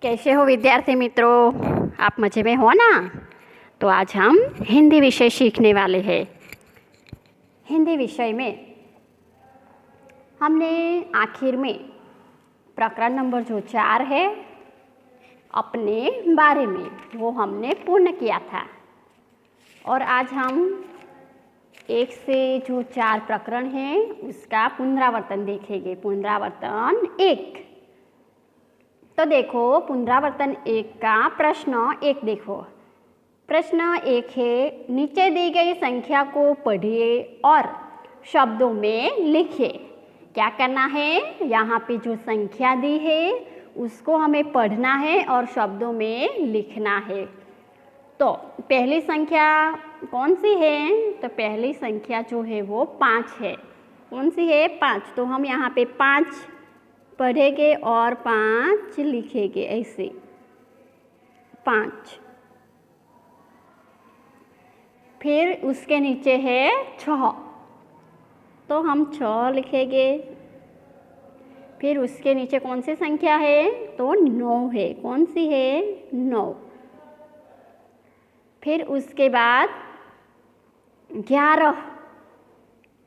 कैसे हो विद्यार्थी मित्रों, आप मज़े में हो ना। तो आज हम हिंदी विषय सीखने वाले हैं। हिंदी विषय में हमने आखिर में प्रकरण नंबर जो 4 है अपने बारे में, वो हमने पूर्ण किया था। और आज हम 1 से जो 4 प्रकरण हैं उसका पुनरावर्तन देखेंगे। पुनरावर्तन 1। तो देखो, पुनरावर्तन 1 का प्रश्न 1 देखो। प्रश्न 1 है, नीचे दी गई संख्या को पढ़िए और शब्दों में लिखिए। क्या करना है, यहाँ पे जो संख्या दी है उसको हमें पढ़ना है और शब्दों में लिखना है। तो पहली संख्या कौन सी है, तो पहली संख्या जो है वो 5 है। कौन सी है, 5। तो हम यहाँ पे 5 पढ़ेंगे और 5 लिखेंगे, ऐसे 5। फिर उसके नीचे है 6, तो हम 6 लिखेंगे। फिर उसके नीचे कौन सी संख्या है, तो 9 है। कौन सी है, 9। फिर उसके बाद 11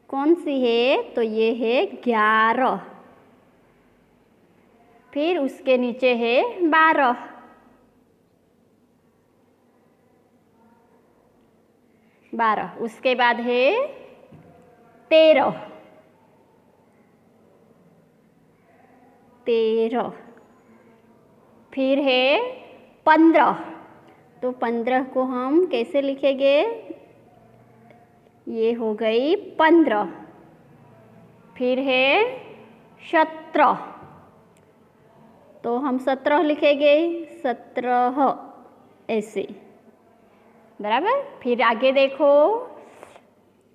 कौन सी है, तो ये है 11। फिर उसके नीचे है 12। उसके बाद है 13। फिर है 15। तो 15 को हम कैसे लिखेंगे, ये हो गई 15। फिर है 17, तो हम 17 लिखेंगे, 17 ऐसे, बराबर। फिर आगे देखो,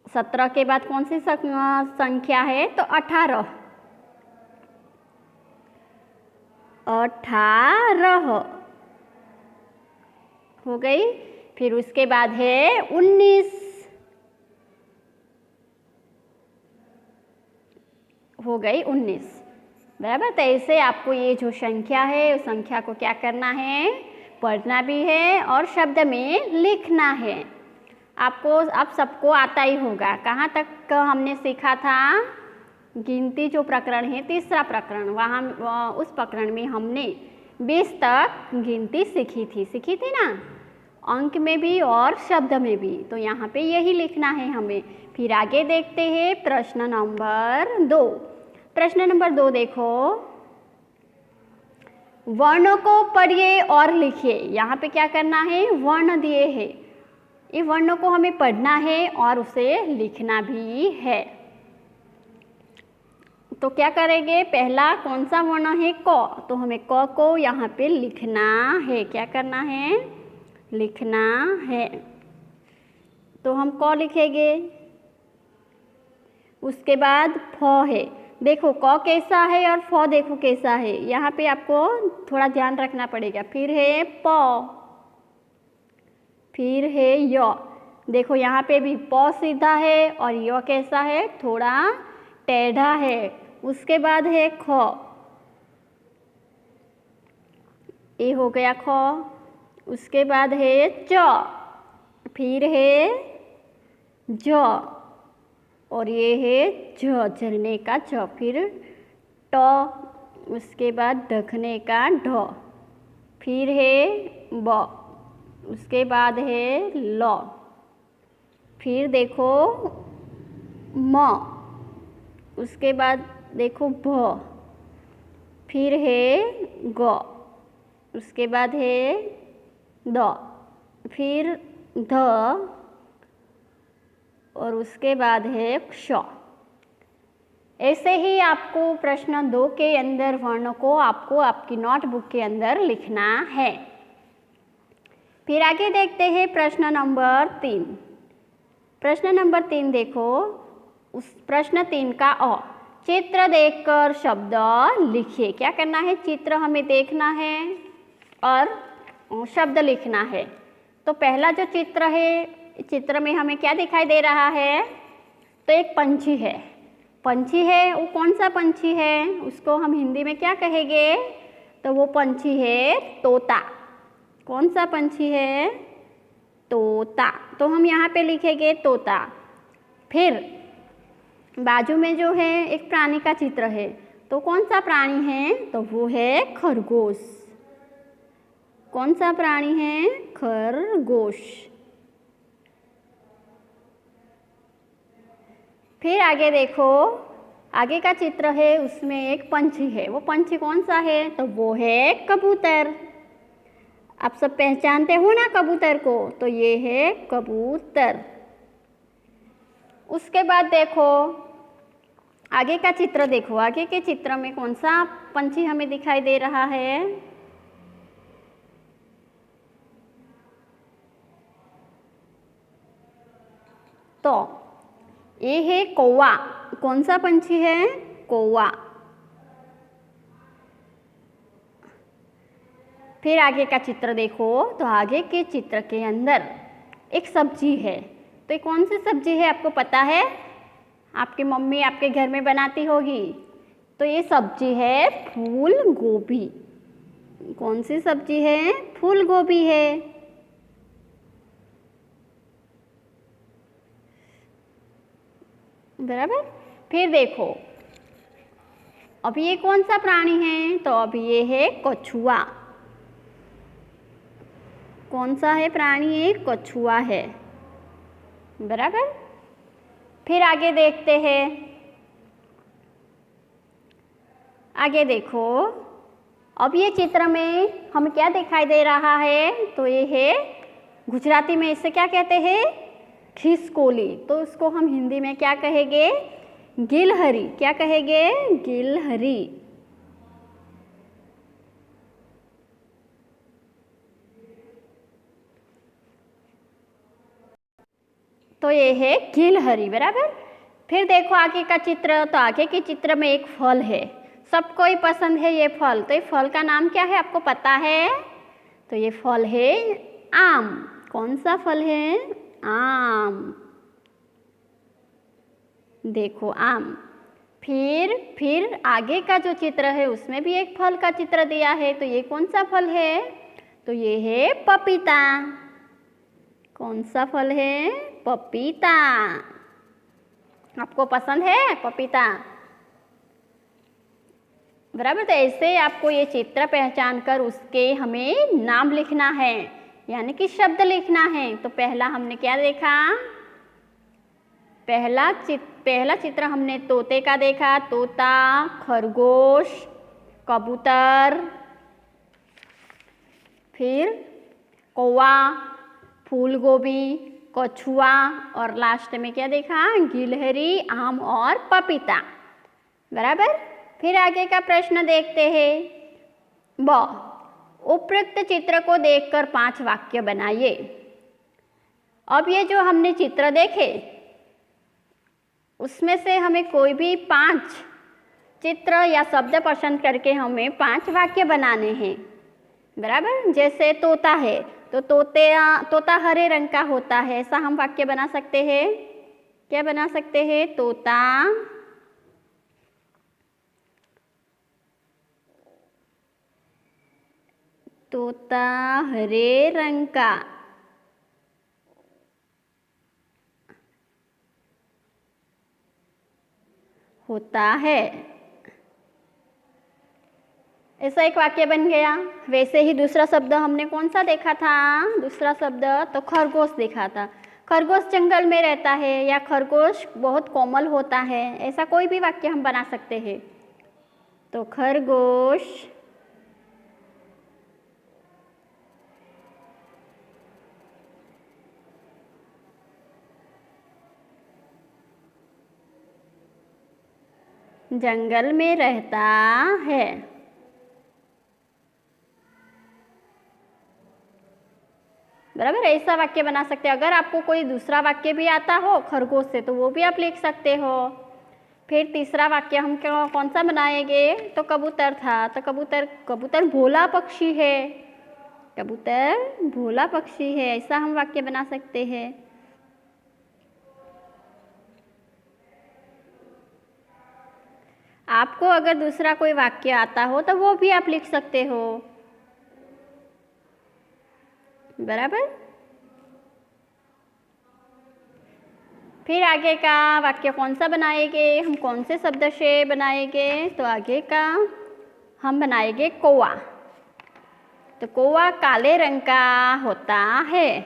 17 के बाद कौन सी संख्या है, तो 18 हो गई। फिर उसके बाद है 19 हो गई, 19, बराबर। तो ऐसे आपको ये जो संख्या है उस संख्या को क्या करना है, पढ़ना भी है और शब्द में लिखना है। आपको अब सबको आता ही होगा। कहाँ तक हमने सीखा था, गिनती जो प्रकरण है, तीसरा प्रकरण, वहाँ उस प्रकरण में हमने 20 तक गिनती सीखी थी ना, अंक में भी और शब्द में भी। तो यहाँ पे यही लिखना है हमें। फिर आगे देखते हैं प्रश्न नंबर 2। प्रश्न नंबर 2 देखो, वर्णों को पढ़िए और लिखिए। यहाँ पे क्या करना है, वर्ण दिए हैं, ये वर्णों को हमें पढ़ना है और उसे लिखना भी है। तो क्या करेंगे, पहला कौन सा वर्ण है, क। तो हमें क को यहाँ पे लिखना है। क्या करना है, लिखना है। तो हम क लिखेंगे। उसके बाद फ है। देखो क कैसा है और फ देखो कैसा है, यहाँ पे आपको थोड़ा ध्यान रखना पड़ेगा। फिर है प, फिर है य। देखो यहाँ पे भी प सीधा है और य कैसा है, थोड़ा टेढ़ा है। उसके बाद है ख, ये हो गया ख। उसके बाद है च, फिर है ज और ये है झरने का झ। फिर ट, उसके बाद ढकने का ढ। फिर है ब, उसके बाद है ल। फिर देखो म, उसके बाद देखो भ। फिर है ग, उसके बाद है द। फिर ध और उसके बाद है क्ष। ऐसे ही आपको प्रश्न 2 के अंदर वर्णों को आपको आपकी नोटबुक के अंदर लिखना है। फिर आगे देखते हैं प्रश्न नंबर 3। प्रश्न नंबर 3 देखो, उस प्रश्न 3 का अ, चित्र देखकर शब्द लिखिए। क्या करना है, चित्र हमें देखना है और शब्द लिखना है। तो पहला जो चित्र है, चित्र में हमें क्या दिखाई दे रहा है, तो एक पंछी है। वो कौन सा पंछी है, उसको हम हिंदी में क्या कहेंगे, तो वो पंछी है तोता। कौन सा पंछी है? तोता। तो हम यहाँ पे लिखेंगे तोता। फिर बाजू में जो है एक प्राणी का चित्र है, तो कौन सा प्राणी है? तो वो है खरगोश। कौन सा प्राणी है? खरगोश। फिर आगे देखो, आगे का चित्र है, उसमें एक पंछी है। वो पंछी कौन सा है? तो वो है कबूतर। आप सब पहचानते हो ना कबूतर को? तो ये है कबूतर। उसके बाद देखो आगे का चित्र देखो, आगे के चित्र में कौन सा पंछी हमें दिखाई दे रहा है? तो ये है कौवा। कौन सा पंछी है? कौवा। फिर आगे का चित्र देखो, तो आगे के चित्र के अंदर एक सब्जी है। तो ये कौन सी सब्जी है आपको पता है? आपकी मम्मी आपके घर में बनाती होगी। तो ये सब्जी है फूल गोभी। कौन सी सब्जी है? फूल गोभी है। बराबर। फिर देखो अभी ये कौन सा प्राणी है? तो अभी ये है कछुआ। कौन सा है प्राणी? ये कछुआ है। बराबर। फिर आगे देखते हैं। आगे देखो, अब ये चित्र में हमें क्या दिखाई दे रहा है? तो ये है, गुजराती में इसे क्या कहते हैं? खिसकोली। तो इसको हम हिंदी में क्या कहेंगे? गिलहरी। क्या कहेंगे? गिलहरी। तो ये है गिलहरी। बराबर। फिर देखो आगे का चित्र, तो आगे के चित्र में एक फल है। सबको ही पसंद है ये फल। तो ये फल का नाम क्या है आपको पता है? तो ये फल है आम। कौन सा फल है? आम। देखो आम। फिर आगे का जो चित्र है उसमें भी एक फल का चित्र दिया है। तो ये कौन सा फल है? तो ये है पपीता। कौन सा फल है? पपीता। आपको पसंद है पपीता? बराबर। तो ऐसे आपको ये चित्र पहचान कर उसके हमें नाम लिखना है, यानी कि शब्द लिखना है। तो पहला हमने क्या देखा? पहला चित्र हमने तोते का देखा। तोता, खरगोश, कबूतर, फिर कौवा, फूल गोभी, कछुआ और लास्ट में क्या देखा? गिलहरी, आम और पपीता। बराबर। फिर आगे का प्रश्न देखते हैं। उपरोक्त चित्र को देखकर 5 वाक्य बनाइए। अब ये जो हमने चित्र देखे उसमें से हमें कोई भी 5 चित्र या शब्द पसंद करके हमें 5 वाक्य बनाने हैं। बराबर। जैसे तोता है, तो तोता हरे रंग का होता है, ऐसा हम वाक्य बना सकते हैं। क्या बना सकते हैं? तोता हरे रंग का होता है। ऐसा एक वाक्य बन गया। वैसे ही दूसरा शब्द हमने कौन सा देखा था? दूसरा शब्द तो खरगोश देखा था। खरगोश जंगल में रहता है या खरगोश बहुत कोमल होता है, ऐसा कोई भी वाक्य हम बना सकते हैं। तो खरगोश जंगल में रहता है। बराबर। ऐसा वाक्य बना सकते हैं। अगर आपको कोई दूसरा वाक्य भी आता हो खरगोश से, तो वो भी आप लिख सकते हो। फिर तीसरा वाक्य हम कौन सा बनाएंगे? तो कबूतर था। तो कबूतर भोला पक्षी है। कबूतर भोला पक्षी है, ऐसा हम वाक्य बना सकते हैं। आपको अगर दूसरा कोई वाक्य आता हो तो वो भी आप लिख सकते हो, बराबर। फिर आगे का वाक्य कौन सा बनाएंगे, हम कौन से शब्द से बनाएंगे, तो आगे का हम बनाएंगे कौवा। तो कौवा काले रंग का होता है,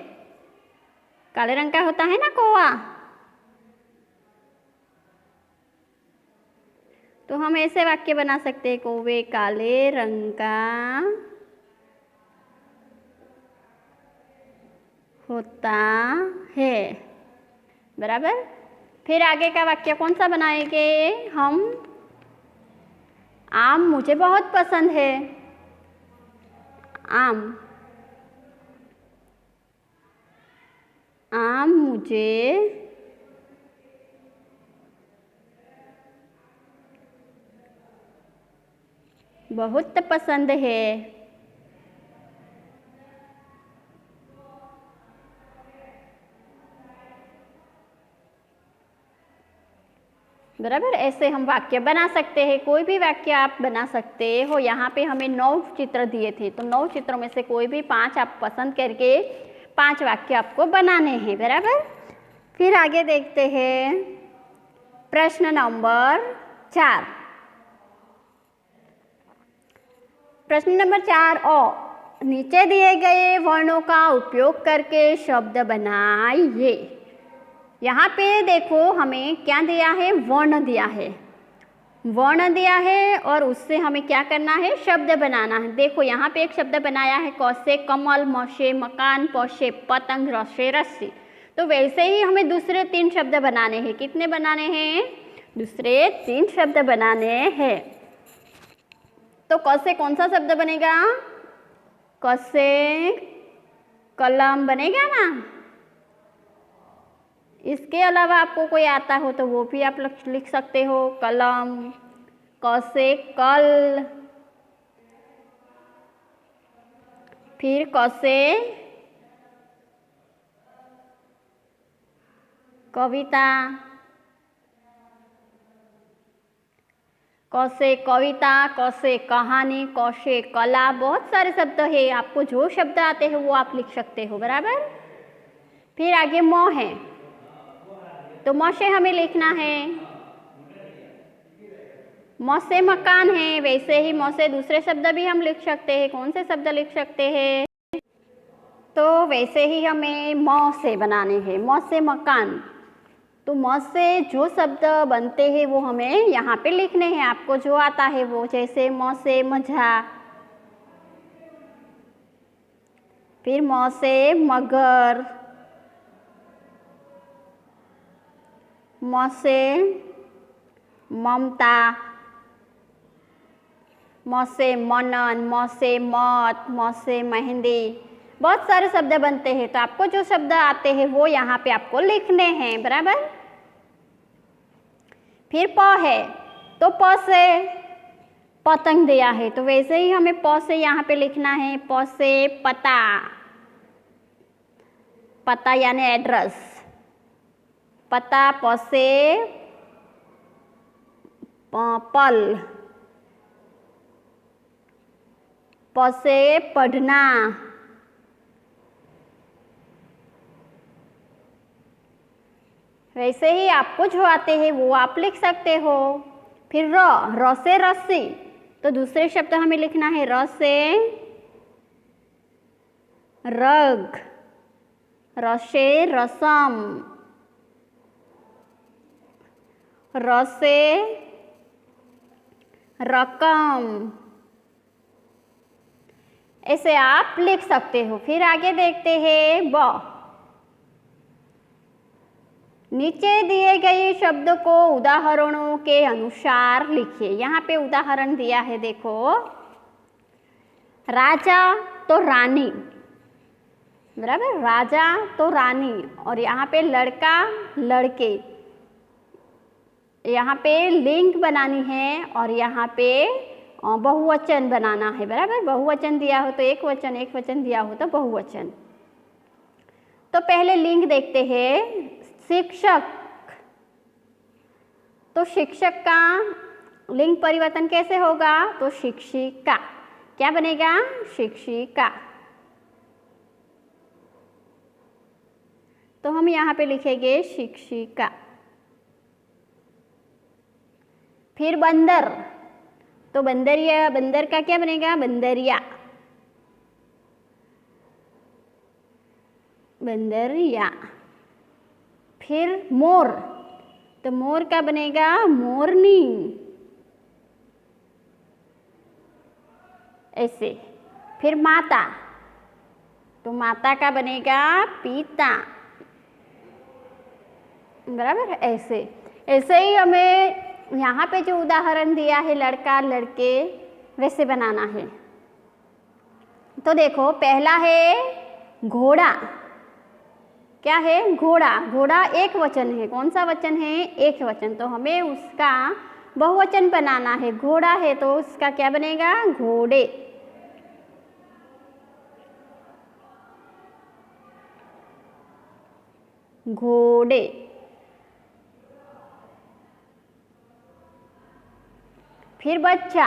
काले रंग का होता है ना कौवा। तो हम ऐसे वाक्य बना सकते हैं, कौवे काले रंग का होता है, बराबर। फिर आगे का वाक्य कौन सा बनाएंगे हम, आम मुझे बहुत पसंद है, आम, आम मुझे बहुत पसंद है, बराबर। ऐसे हम वाक्य बना सकते हैं, कोई भी वाक्य आप बना सकते हो। यहाँ पे हमें 9 चित्र दिए थे, तो 9 चित्रों में से कोई भी 5 आप पसंद करके 5 वाक्य आपको बनाने हैं, बराबर। फिर आगे देखते हैं प्रश्न नंबर 4। प्रश्न नंबर 4 नीचे दिए गए वर्णों का उपयोग करके शब्द बनाइए। यहाँ पे देखो हमें क्या दिया है, वर्ण दिया है, वर्ण दिया है और उससे हमें क्या करना है, शब्द बनाना है। देखो यहाँ पे एक शब्द बनाया है, क से कमल, म से मकान, प से पतंग, र से रस्सी। तो वैसे ही हमें दूसरे 3 शब्द बनाने हैं। कितने बनाने हैं, दूसरे 3 शब्द बनाने हैं। तो क से कौन सा शब्द बनेगा, क से कलम बनेगा ना। इसके अलावा आपको कोई आता हो तो वो भी आप लिख सकते हो, कलम। क से कल, फिर क से कविता, क से कविता, क से कहानी, क से कला। बहुत सारे शब्द है, आपको जो शब्द आते हैं वो आप लिख सकते हो, बराबर। फिर आगे म है, तो म से हमें लिखना है, म से मकान है, वैसे ही म से दूसरे शब्द भी हम लिख सकते हैं। कौन से शब्द लिख सकते हैं, तो वैसे ही हमें म से बनाने हैं, म से मकान। तो म से जो शब्द बनते हैं वो हमें यहाँ पे लिखने हैं, आपको जो आता है वो, जैसे म से मझा, फिर म से मगर, म से ममता, म से मनन, म से मत, म से मेहंदी। बहुत सारे शब्द बनते हैं, तो आपको जो शब्द आते हैं वो यहाँ पे आपको लिखने हैं, बराबर। फिर प है, तो प से पतंग दिया है, तो वैसे ही हमें प से यहाँ पे लिखना है, प से पता, पता यानी एड्रेस, पता। प से पल, प से पढ़ना, वैसे ही आपको जो आते हैं वो आप लिख सकते हो। फिर र से रस्सी, तो दूसरे शब्द हमें लिखना है, र से रग, र से रसम, र से रकम। ऐसे आप लिख सकते हो। फिर आगे देखते हैं ब, नीचे दिए गए शब्द को उदाहरणों के अनुसार लिखिए। यहाँ पे उदाहरण दिया है, देखो, राजा तो रानी, बराबर, राजा तो रानी। और यहाँ पे लड़का लड़के, यहाँ पे लिंग बनानी है और यहाँ पे बहुवचन बनाना है, बराबर। बहुवचन दिया हो तो एक वचन, एक वचन दिया हो तो बहुवचन। तो पहले लिंग देखते हैं, शिक्षक, तो शिक्षक का लिंग परिवर्तन कैसे होगा? तो शिक्षिका, क्या बनेगा? शिक्षिका। तो हम यहाँ पे लिखेंगे शिक्षिका। फिर बंदर, तो बंदरिया, बंदर का क्या बनेगा? बंदरिया, बंदरिया। फिर मोर, तो मोर का बनेगा? मोरनी, ऐसे। फिर माता, तो माता का बनेगा? पिता, बराबर, ऐसे। ऐसे ही हमें यहाँ पे जो उदाहरण दिया है लड़का लड़के, वैसे बनाना है। तो देखो, पहला है घोड़ा, क्या है? घोड़ा। घोड़ा एक वचन है, कौन सा वचन है? एक वचन। तो हमें उसका बहुवचन बनाना है। घोड़ा है तो उसका क्या बनेगा? घोड़े, घोड़े। फिर बच्चा,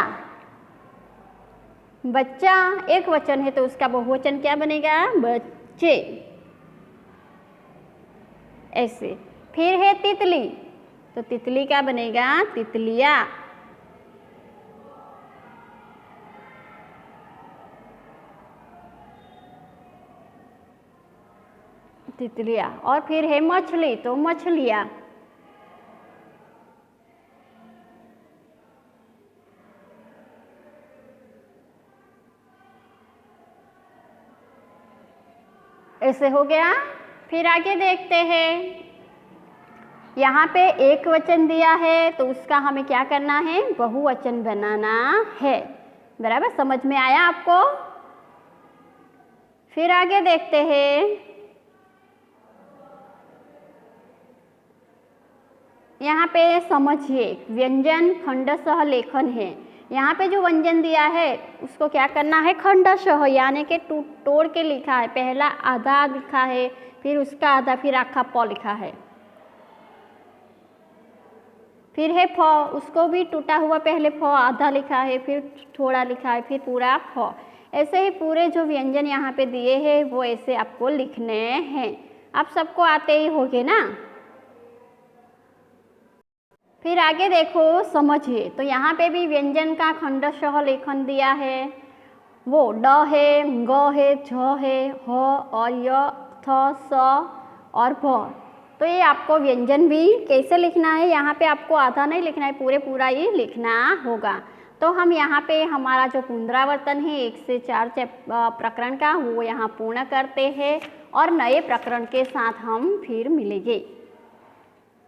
बच्चा एक वचन है तो उसका बहुवचन क्या बनेगा? बच्चे, ऐसे। फिर है तितली, तो तितली का बनेगा? तितलिया, तितलिया। और फिर है मछली, तो मछलिया, ऐसे हो गया। फिर आगे देखते हैं, यहाँ पे एक वचन दिया है तो उसका हमें क्या करना है? बहुवचन बनाना है, बराबर, समझ में आया आपको? फिर आगे देखते हैं, यहाँ पे समझिए, व्यंजन खंडशः लेखन है। यहाँ पे जो व्यंजन दिया है उसको क्या करना है? खंडशः, यानी कि तोड़ के लिखा है। पहला आधा लिखा है, फिर उसका आधा, फिर आखा प लिखा है। फिर है फ, उसको भी टूटा हुआ, पहले फ आधा लिखा है, फिर थोड़ा लिखा है, फिर पूरा फ। ऐसे ही पूरे जो व्यंजन यहाँ पे दिए हैं वो ऐसे आपको लिखने हैं। आप सबको आते ही होंगे ना? फिर आगे देखो, समझिए, तो यहाँ पे भी व्यंजन का खंडशः लेखन दिया है। वो ड है, ग है, झ है, ह और य, थ, स और भ। तो ये आपको व्यंजन भी कैसे लिखना है? यहाँ पे आपको आधा नहीं लिखना है, पूरा ही लिखना होगा। तो हम यहाँ पे हमारा जो पुनरावर्तन है 1 से 4 प्रकरण का, वो यहाँ पूर्ण करते हैं और नए प्रकरण के साथ हम फिर मिलेंगे।